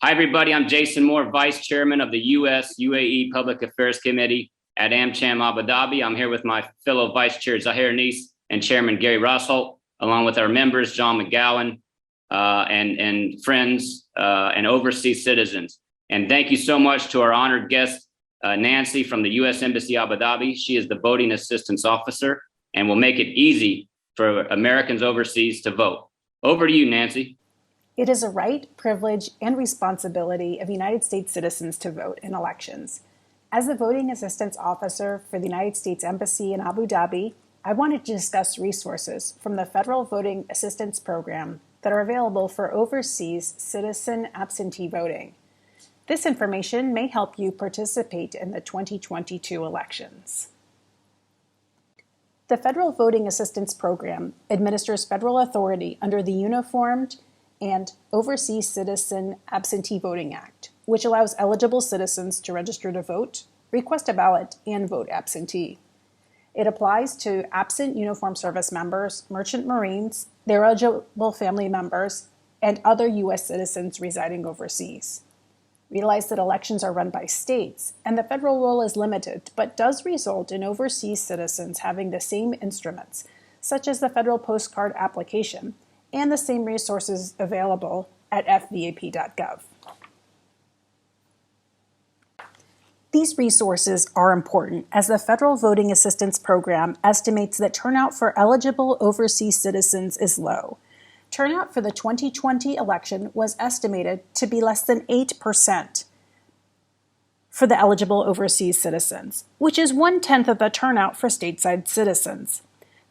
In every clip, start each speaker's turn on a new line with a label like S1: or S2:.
S1: Hi, everybody. I'm Jason Moore, Vice Chairman of the U.S. U.A.E. Public Affairs Committee at AmCham Abu Dhabi. I'm here with my fellow Vice Chair Zaheer Anis and Chairman Gary Russell, along with our members, John McGowan, and friends and overseas citizens. And thank you so much to our honored guest, Nancy from the U.S. Embassy Abu Dhabi. She is the Voting Assistance Officer and will make it easy for Americans overseas to vote. Over to you, Nancy.
S2: It is a right, privilege, and responsibility of United States citizens to vote in elections. As the Voting Assistance Officer for the United States Embassy in Abu Dhabi, I wanted to discuss resources from the Federal Voting Assistance Program that are available for overseas citizen absentee voting. This information may help you participate in the 2022 elections. The Federal Voting Assistance Program administers federal authority under the Uniformed and Overseas Citizen Absentee Voting Act, which allows eligible citizens to register to vote, request a ballot, and vote absentee. It applies to absent uniformed service members, merchant marines, their eligible family members, and other U.S. citizens residing overseas. Realize that elections are run by states, and the federal role is limited, but does result in overseas citizens having the same instruments, such as the federal postcard application, and the same resources available at fvap.gov. These resources are important as the Federal Voting Assistance Program estimates that turnout for eligible overseas citizens is low. Turnout for the 2020 election was estimated to be less than 8% for the eligible overseas citizens, which is 1/10 of the turnout for stateside citizens.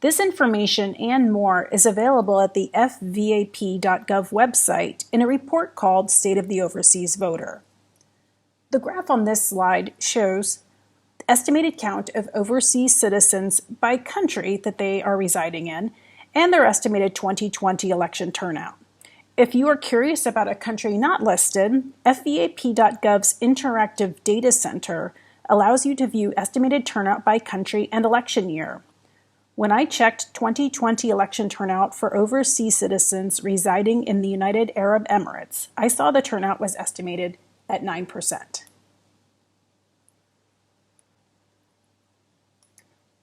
S2: This information and more is available at the fvap.gov website in a report called State of the Overseas Voter. The graph on this slide shows the estimated count of overseas citizens by country that they are residing in and their estimated 2020 election turnout. If you are curious about a country not listed, fvap.gov's Interactive Data Center allows you to view estimated turnout by country and election year. When I checked 2020 election turnout for overseas citizens residing in the United Arab Emirates, I saw the turnout was estimated at 9%.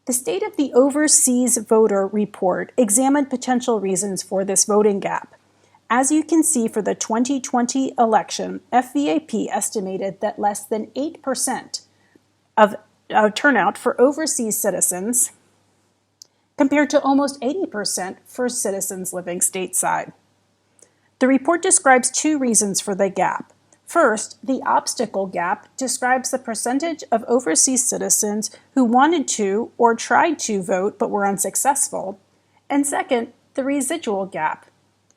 S2: The State of the Overseas Voter report examined potential reasons for this voting gap. As you can see for the 2020 election, FVAP estimated that less than 8% of turnout for overseas citizens compared to almost 80% for citizens living stateside. The report describes two reasons for the gap. First, the obstacle gap describes the percentage of overseas citizens who wanted to or tried to vote but were unsuccessful. And second, the residual gap,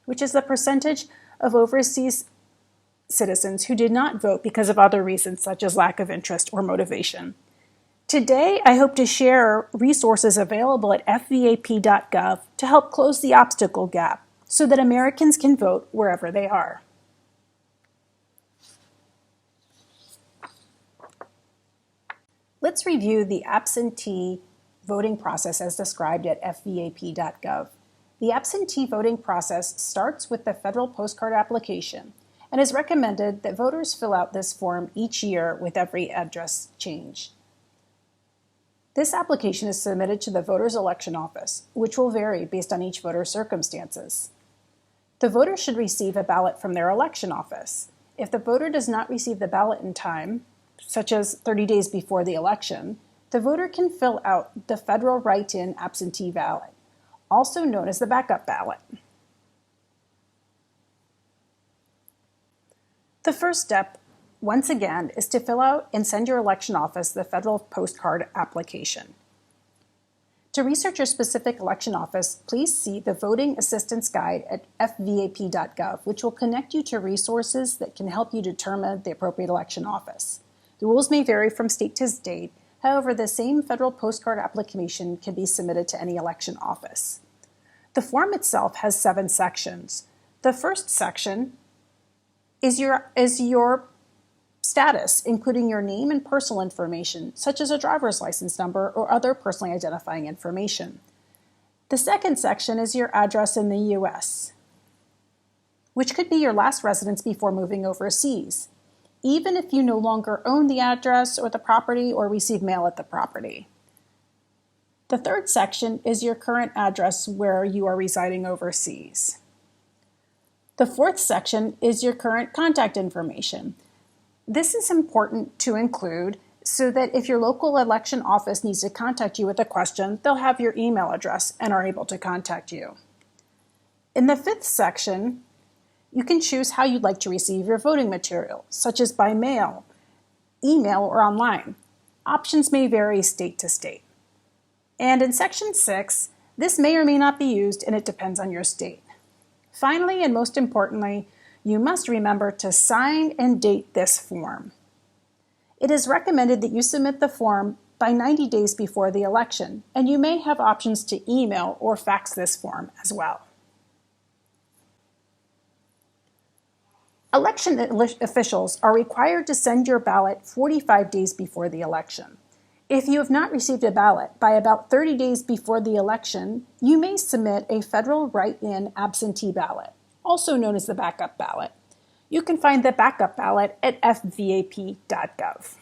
S2: which is the percentage of overseas citizens who did not vote because of other reasons such as lack of interest or motivation. Today, I hope to share resources available at fvap.gov to help close the obstacle gap so that Americans can vote wherever they are. Let's review the absentee voting process as described at fvap.gov. The absentee voting process starts with the federal postcard application and is recommended that voters fill out this form each year with every address change. This application is submitted to the voter's election office, which will vary based on each voter's circumstances. The voter should receive a ballot from their election office. If the voter does not receive the ballot in time, such as 30 days before the election, the voter can fill out the federal write-in absentee ballot, also known as the backup ballot. The first step, once again, is to fill out and send your election office the federal postcard application. To research your specific election office, please see the Voting Assistance Guide at fvap.gov, which will connect you to resources that can help you determine the appropriate election office. The rules may vary from state to state. However, the same federal postcard application can be submitted to any election office. The form itself has 7 sections. The first section is your status, including your name and personal information, such as a driver's license number or other personally identifying information. The second section is your address in the U.S. which could be your last residence before moving overseas, even if you no longer own the address or the property or receive mail at the property. The third section is your current address where you are residing overseas. The fourth section is your current contact information. This is important to include so that if your local election office needs to contact you with a question, they'll have your email address and are able to contact you. In the fifth section, you can choose how you'd like to receive your voting material, such as by mail, email, or online. Options may vary state to state. And in Section 6, this may or may not be used, and it depends on your state. Finally, and most importantly, you must remember to sign and date this form. It is recommended that you submit the form by 90 days before the election, and you may have options to email or fax this form as well. Election officials are required to send your ballot 45 days before the election. If you have not received a ballot by about 30 days before the election, you may submit a federal write-in absentee ballot, also known as the backup ballot. You can find the backup ballot at fvap.gov.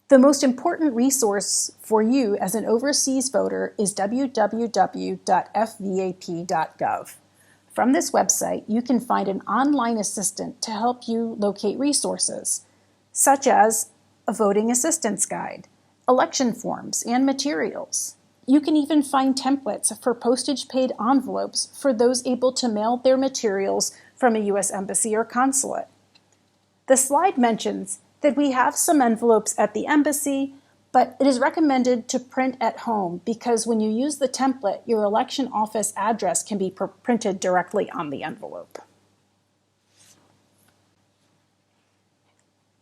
S2: The most important resource for you as an overseas voter is www.fvap.gov. From this website, you can find an online assistant to help you locate resources, such as a voting assistance guide, election forms, and materials. You can even find templates for postage-paid envelopes for those able to mail their materials from a U.S. embassy or consulate. The slide mentions that we have some envelopes at the embassy, but it is recommended to print at home because when you use the template, your election office address can be printed directly on the envelope.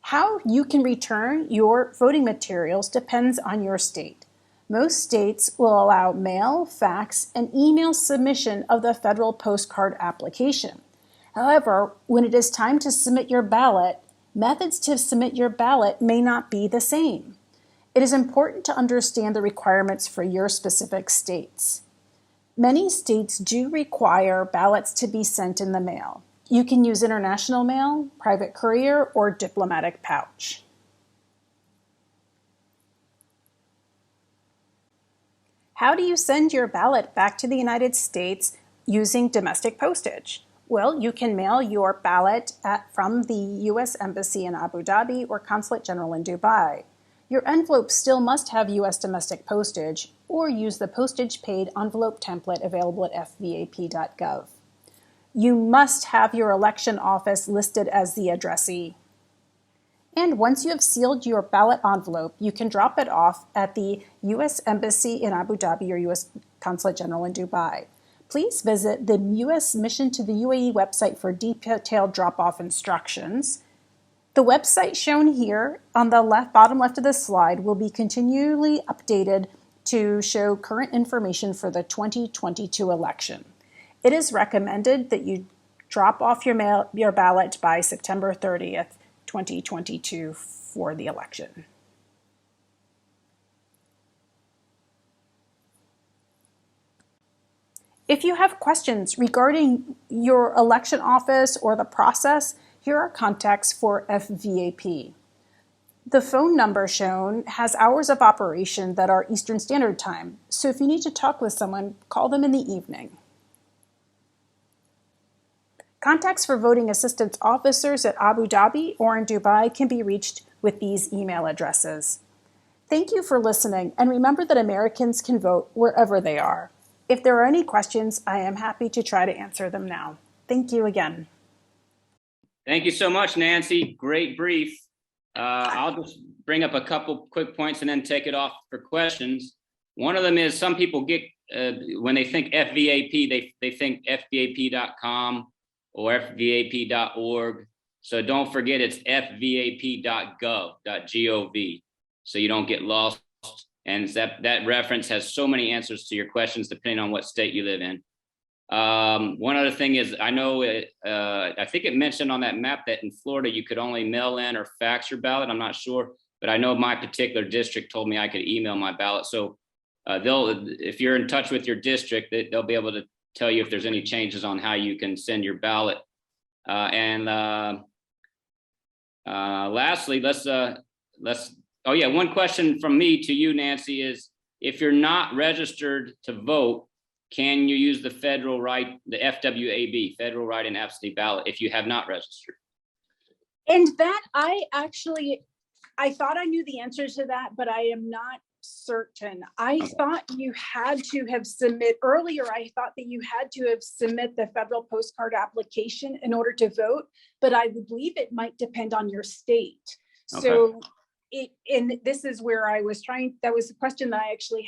S2: How you can return your voting materials depends on your state. Most states will allow mail, fax, and email submission of the federal postcard application. However, when it is time to submit your ballot, methods to submit your ballot may not be the same. It is important to understand the requirements for your specific states. Many states do require ballots to be sent in the mail. You can use international mail, private courier, or diplomatic pouch. How do you send your ballot back to the United States using domestic postage? Well, you can mail your ballot from the U.S. Embassy in Abu Dhabi or Consulate General in Dubai. Your envelope still must have U.S. domestic postage, or use the postage-paid envelope template available at fvap.gov. You must have your election office listed as the addressee. And once you have sealed your ballot envelope, you can drop it off at the U.S. Embassy in Abu Dhabi or U.S. Consulate General in Dubai. Please visit the U.S. Mission to the U.A.E. website for detailed drop-off instructions. The website shown here on the bottom left of the slide will be continually updated to show current information for the 2022 election. It is recommended that you drop off your ballot by September 30th, 2022 for the election. If you have questions regarding your election office or the process, here are contacts for FVAP. The phone number shown has hours of operation that are Eastern Standard Time, so if you need to talk with someone, call them in the evening. Contacts for voting assistance officers at Abu Dhabi or in Dubai can be reached with these email addresses. Thank you for listening, and remember that Americans can vote wherever they are. If there are any questions, I am happy to try to answer them now. Thank you again.
S1: Thank you so much, Nancy. Great brief. I'll just bring up a couple quick points and then take it off for questions. One of them is some people get, when they think FVAP, they think FVAP.com or FVAP.org. So don't forget it's FVAP.gov, so you don't get lost. And that reference has so many answers to your questions depending on what state you live in. One other thing is, I know I think it mentioned on that map that in Florida you could only mail in or fax your ballot. I'm not sure, but I know my particular district told me I could email my ballot. So if you're in touch with your district, they'll be able to tell you if there's any changes on how you can send your ballot. Lastly, one question from me to you, Nancy, is if you're not registered to vote, can you use the federal right, the FWAB, federal right and absentee ballot, if you have not registered?
S2: And that I thought I knew the answer to that, but I am not certain. I thought you had to have earlier, I thought that you had to have submit the federal postcard application in order to vote, but I would believe it might depend on your state.
S1: Okay.
S2: So and this is where I was that was the question that I actually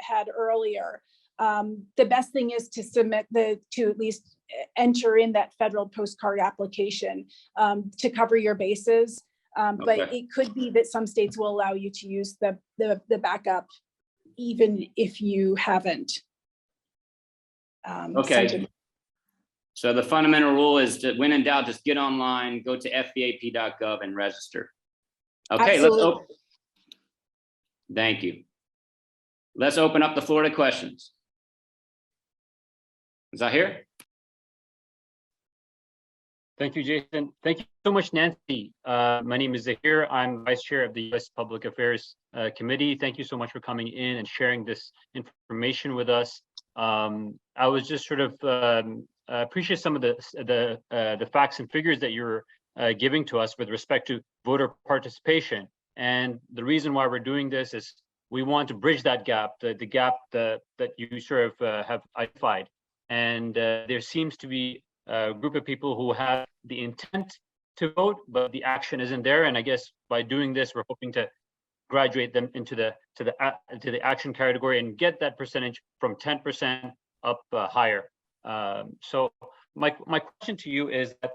S2: had earlier. The best thing is to to at least enter in that federal postcard application to cover your bases. But it could be that some states will allow you to use the backup, even if you haven't.
S1: Okay. So the fundamental rule is that when in doubt, just get online, go to fvap.gov and register. Okay,
S2: Absolutely.
S1: Thank you. Let's open up the floor to questions. Zaheer?
S3: Thank you, Jason. Thank you so much, Nancy. My name is Zaheer. I'm Vice Chair of the U.S. Public Affairs Committee. Thank you so much for coming in and sharing this information with us. I was just sort of appreciate some of the facts and figures that you're giving to us with respect to voter participation. And the reason why we're doing this is we want to bridge that gap, the gap that you sort of have identified. And there seems to be a group of people who have the intent to vote, but the action isn't there. And I guess by doing this, we're hoping to graduate them into the action category and get that percentage from 10% up higher. So my question to you is that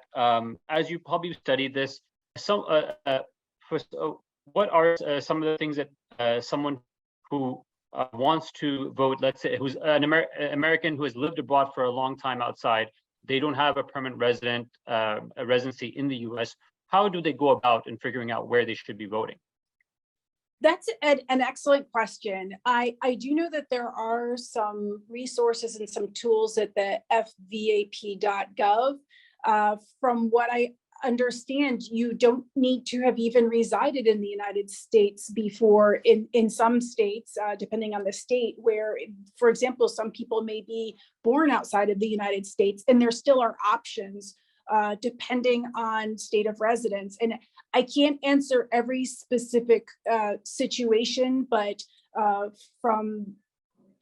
S3: as you probably studied this, what are some of the things that someone who wants to vote, let's say, who's an American who has lived abroad for a long time outside, they don't have a permanent residency in the U.S. How do they go about in figuring out where they should be voting?
S2: That's an excellent question. I do know that there are some resources and some tools at the fvap.gov. From what I understand, you don't need to have even resided in the United States before. In some states, depending on the state, where, for example, some people may be born outside of the United States, and there still are options depending on state of residence. And I can't answer every specific situation, but from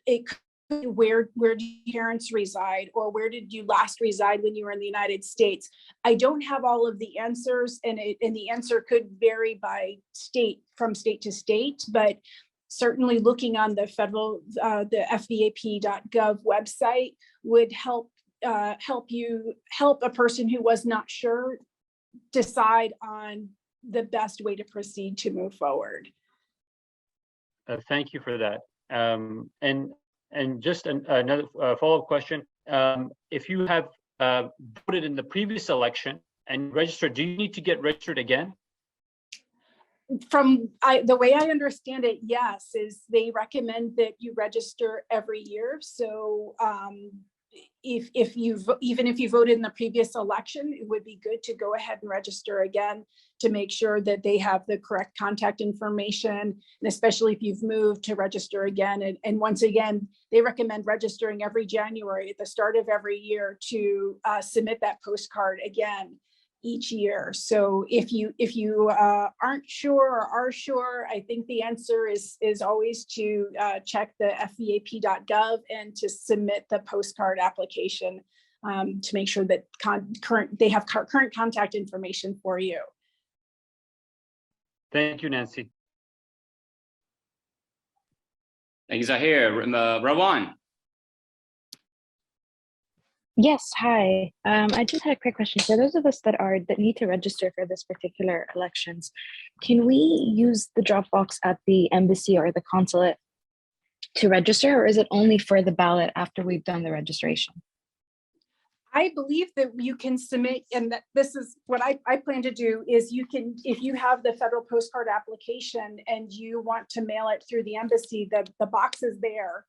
S2: it, where do your parents reside, or where did you last reside when you were in the United States? I don't have all of the answers, and the answer could vary by state, from state to state, but certainly looking on the federal, the fvap.gov website would help a person who was not sure decide on the best way to proceed to move forward.
S3: Thank you for that. And just another follow-up question. If you have voted in the previous election and registered, do you need to get registered again?
S2: From the way I understand it, yes, is they recommend that you register every year. So even if you voted in the previous election, it would be good to go ahead and register again to make sure that they have the correct contact information, and especially if you've moved, to register again. And once again, they recommend registering every January at the start of every year to submit that postcard again each year. So if you aren't sure or are sure, I think the answer is always to check the fvap.gov and to submit the postcard application to make sure that they have current contact information for you.
S3: Thank you, Nancy.
S1: Thank you, Zaheer. Rawan.
S4: Yes, hi. I just had a quick question. For those of us that need to register for this particular elections, can we use the drop box at the embassy or the consulate to register, or is it only for the ballot after we've done the registration?
S2: I believe that you can submit, and that this is what I plan to do, is you can, if you have the federal postcard application and you want to mail it through the embassy, the box is there.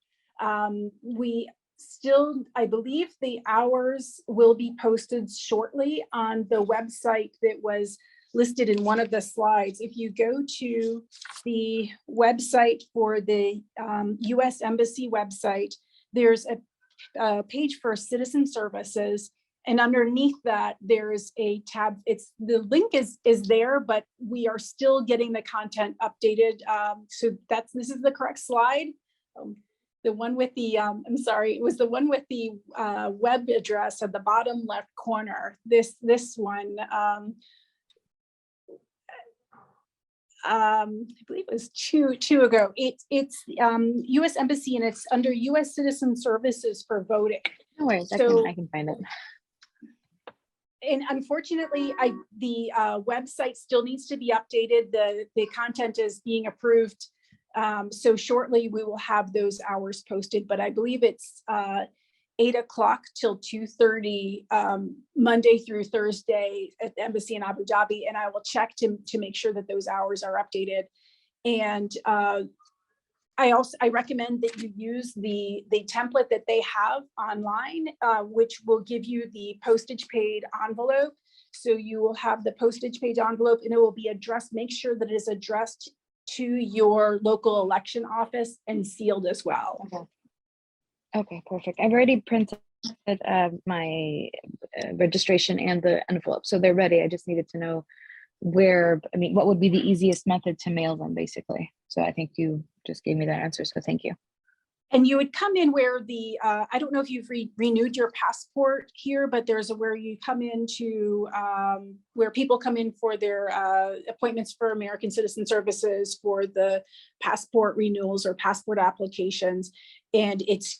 S2: still, I believe the hours will be posted shortly on the website that was listed in one of the slides. If you go to the website for the U.S. Embassy website, there's a page for citizen services. And underneath that, there's a tab. The link is there, but we are still getting the content updated. So this is the correct slide. The one with the, I'm sorry, it was the one with the web address at the bottom left corner. This one, I believe it was two ago. It's U.S. Embassy, and it's under U.S. Citizen Services for voting.
S4: No worries, I can find it.
S2: And unfortunately, the website still needs to be updated. The content is being approved. So shortly we will have those hours posted, but I believe it's 8 o'clock till 2:30 Monday through Thursday at the embassy in Abu Dhabi. And I will check to make sure that those hours are updated. And I recommend that you use the template that they have online, which will give you the postage paid envelope. So you will have the postage paid envelope, and it will be addressed. Make sure that it is addressed to your local election office and sealed as well.
S4: Okay, perfect. I've already printed my registration and the envelope, so they're ready. I just needed to know what would be the easiest method to mail them, basically. So I think you just gave me that answer, so thank you.
S2: And you would come in where I don't know if you've renewed your passport here, but there's where you come into where people come in for their appointments for American Citizen Services, for the passport renewals or passport applications. And it's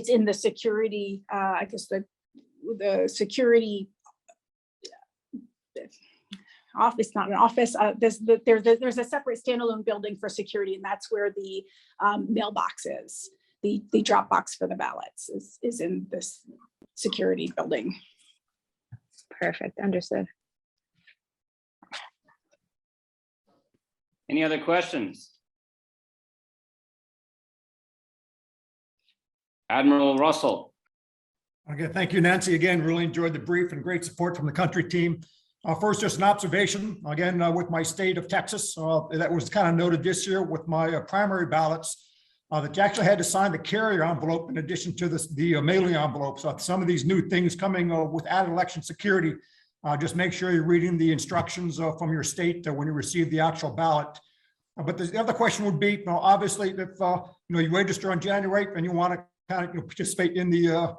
S2: in the security, I guess the security office, not an office. There's a separate standalone building for security, and that's where the mailbox is. The drop box for the ballots is in this security building.
S4: Perfect, understood.
S1: Any other questions? Admiral Russell.
S5: Okay, thank you, Nancy. Again, really enjoyed the brief and great support from the country team. First, just an observation, again, with my state of Texas, that was kind of noted this year with my primary ballots, that you actually had to sign the carrier envelope in addition to the mailing envelope. So some of these new things coming with added election security, just make sure you're reading the instructions from your state when you receive the actual ballot. But the other question would be, obviously, if you register on January 8th and you want to kind of participate in the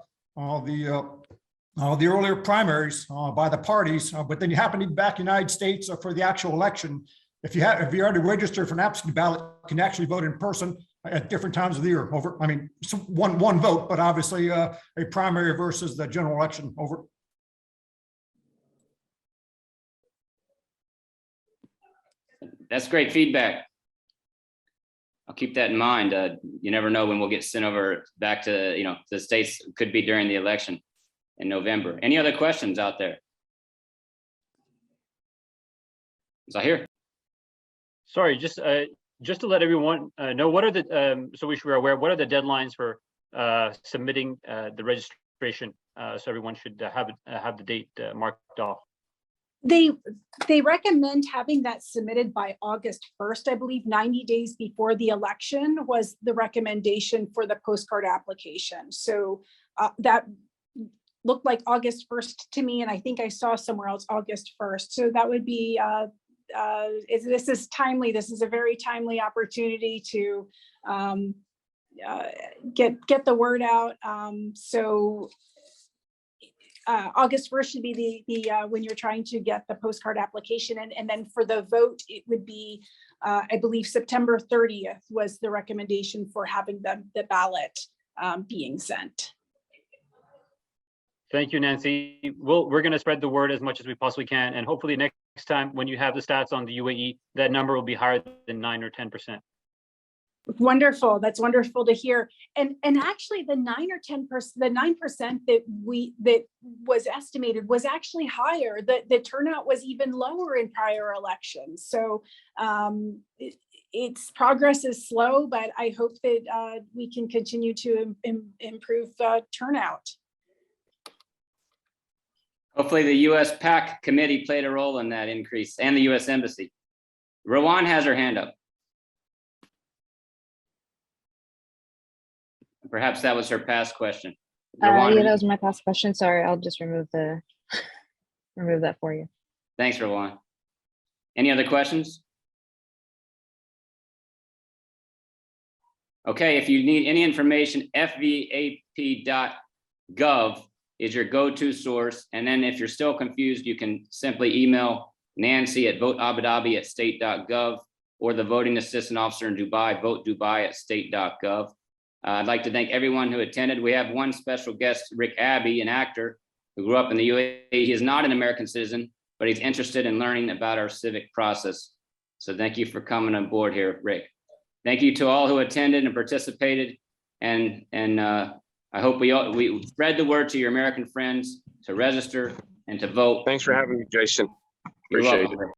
S5: earlier primaries by the parties, but then you happen to be back in the United States for the actual election. If you already registered for an absentee ballot, you can actually vote in person at different times of the year. One vote, but obviously a primary versus the general election. Over.
S1: That's great feedback. I'll keep that in mind. You never know when we'll get sent over back to the states. Could be during the election in November. Any other questions out there? Zaheer?
S3: Sorry, just to let everyone know, what are the so we're aware, what are the deadlines for submitting the registration? So everyone should have the date marked off.
S2: They recommend having that submitted by August 1st. I believe 90 days before the election was the recommendation for the postcard application. So that looked like August 1st to me, and I think I saw somewhere else August 1st. So that would be, this is timely. This is a very timely opportunity to get the word out. August 1st should be the when you're trying to get the postcard application, and then for the vote, it would be, I believe September 30th was the recommendation for having the ballot being sent.
S3: Thank you, Nancy. We're going to spread the word as much as we possibly can, and hopefully next time when you have the stats on the U.A.E, that number will be higher than 9 or 10%.
S2: Wonderful. That's wonderful to hear. And actually, the 9 or 10%, the 9% that was estimated was actually higher. The turnout was even lower in prior elections. So it's progress is slow, but I hope that we can continue to improve turnout.
S1: Hopefully the U.S. PAC committee played a role in that increase, and the U.S. Embassy. Rowan has her hand up. Perhaps that was her past question.
S4: Yeah, that was my past question. Sorry, I'll just remove that for you.
S1: Thanks, Rowan. Any other questions? Okay, if you need any information, fvap.gov is your go-to source. And then if you're still confused, you can simply email Nancy at voteabudabi@state.gov, or the voting assistant officer in Dubai, votedubai@state.gov. I'd like to thank everyone who attended. We have one special guest, Rick Abbey, an actor who grew up in the U.A.E. He is not an American citizen, but he's interested in learning about our civic process. So thank you for coming on board here, Rick. Thank you to all who attended and participated. And I hope we spread the word to your American friends to register and to vote.
S6: Thanks for having me, Jason.
S1: You're
S6: Appreciate
S1: welcome.
S6: it.